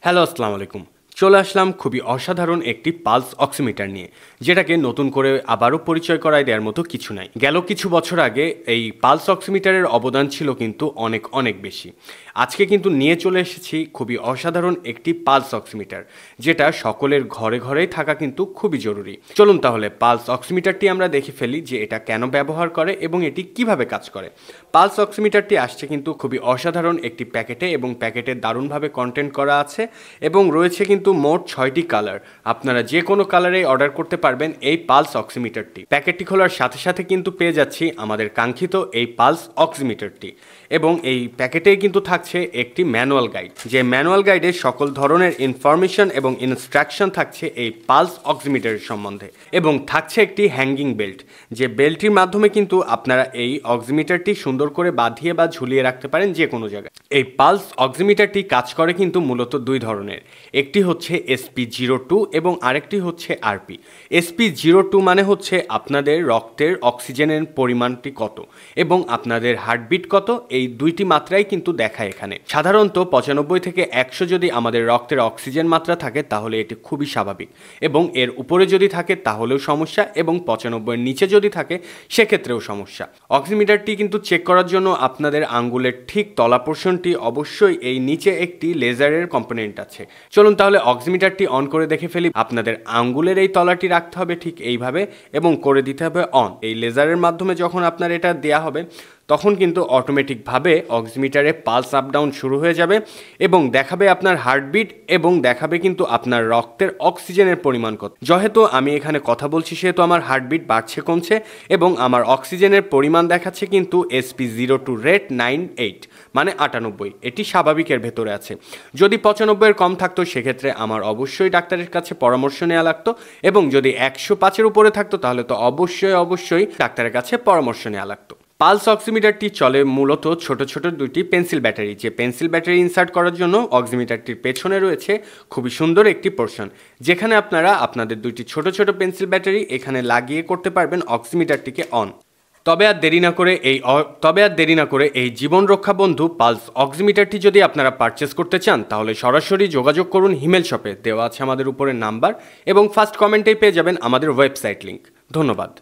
Hello, আসসালামু আলাইকুম। চলে আসলাম খুবই অসাধারণ একটি পালস অক্সিমিটার নিয়ে, যেটাকে নতুন করে আবারও পরিচয় করায় দেওয়ার মতো কিছু নাই। গেল কিছু বছর আগে এই পালস অক্সিমিটারের অবদান ছিল কিন্তু অনেক অনেক বেশি। আজকে কিন্তু নিয়ে চলে এসেছি খুবই অসাধারণ একটি পালস অক্সিমিটার, যেটা সকলের ঘরে ঘরেই থাকা কিন্তু খুবই জরুরি। চলুন তাহলে পালস অক্সিমিটারটি আমরা দেখে ফেলি যে এটা কেন ব্যবহার করে এবং এটি কিভাবে কাজ করে। পালস অক্সিমিটারটি আসছে কিন্তু খুবই অসাধারণ একটি প্যাকেটে, এবং প্যাকেটে দারুণভাবে কন্টেন্ট করা আছে এবং রয়েছে কিন্তু মোট 6টি কালার। আপনারা যে কোনো কালারে অর্ডার করতে পারবেন এই পালস অক্সিমিটারটি। প্যাকেটটি খোলার সাথে সাথে কিন্তু পেয়ে যাচ্ছি আমাদের কাঙ্ক্ষিত এই পালস অক্সিমিটারটি, এবং এই প্যাকেটে কিন্তু থাকছে একটি ম্যানুয়াল গাইড, যে ম্যানুয়াল গাইডে সকল ধরনের ইনফরমেশন এবং ইনস্ট্রাকশন থাকছে এই পালস অক্সিমিটারের সম্বন্ধে, এবং থাকছে একটি হ্যাঙ্গিং বেল্ট, যে বেল্টটির মাধ্যমে কিন্তু আপনারা এই অক্সিমিটারটি সুন্দর করে বাঁধিয়ে বা ঝুলিয়ে রাখতে পারেন যে কোনো জায়গায়। এই পালস অক্সিমিটারটি কাজ করে কিন্তু মূলত দুই ধরনের, একটি হচ্ছে SP02 এবং আরেকটি হচ্ছে RP। SP02 মানে হচ্ছে আপনাদের রক্তের অক্সিজেনের পরিমাণটি কত এবং আপনাদের হার্টবিট কত, এই দুইটি মাত্রাই কিন্তু দেখায় এখানে। সাধারণত 95 থেকে 100 যদি আমাদের রক্তের অক্সিজেন মাত্রা থাকে তাহলে এটি খুবই স্বাভাবিক, এবং এর উপরে যদি থাকে তাহলেও সমস্যা, এবং 95-এর নিচে যদি থাকে সেক্ষেত্রেও সমস্যা। অক্সিমিটারটি কিন্তু চেক করার জন্য আপনাদের আঙ্গুলের ঠিক তলা পোর্শনটি অবশ্যই এই নিচে একটি লেজারের কম্পোনেন্ট আছে। চলুন তাহলে অক্সিমিটারটি অন করে দেখে ফেলি। আপনাদের আঙ্গুলের এই তলাটি রাখতে হবে ঠিক এইভাবে এবং করে দিতে হবে অন। এই লেজারের মাধ্যমে যখন আপনার এটা দেয়া হবে তখন কিন্তু অটোমেটিকভাবে অক্সিমিটারে পালস আপ ডাউন শুরু হয়ে যাবে এবং দেখাবে আপনার হার্টবিট, এবং দেখাবে কিন্তু আপনার রক্তের অক্সিজেনের পরিমাণ কত। যেহেতু আমি এখানে কথা বলছি সেহেতু আমার হার্টবিট বাড়ছে কমছে, এবং আমার অক্সিজেনের পরিমাণ দেখাচ্ছে কিন্তু SP02 রেট 98 মানে 98, এটি স্বাভাবিকের ভেতরে আছে। যদি 95-এর কম থাকতো সেক্ষেত্রে আমার অবশ্যই ডাক্তারের কাছে পরামর্শ নেওয়া লাগতো, এবং যদি 105-এর উপরে থাকতো তাহলে তো অবশ্যই ডাক্তারের কাছে পরামর্শ নেওয়া লাগতো। পালস অক্সিমিটারটি চলে মূলত ছোট ছোট দুইটি পেন্সিল ব্যাটারি, যে পেন্সিল ব্যাটারি ইনসার্ট করার জন্য অক্সিমিটারটির পেছনে রয়েছে খুবই সুন্দর একটি পোর্শন, যেখানে আপনারা আপনাদের দুইটি ছোট ছোট পেন্সিল ব্যাটারি এখানে লাগিয়ে করতে পারবেন অক্সিমিটারটিকে অন। তবে আর দেরি না করে এই জীবন রক্ষা বন্ধু পালস অক্সিমিটারটি যদি আপনারা পারচেস করতে চান তাহলে সরাসরি যোগাযোগ করুন হিমেল শপে, দেওয়া আছে আমাদের উপরে নাম্বার, এবং ফার্স্ট কমেন্টেই পেয়ে যাবেন আমাদের ওয়েবসাইট লিংক। ধন্যবাদ।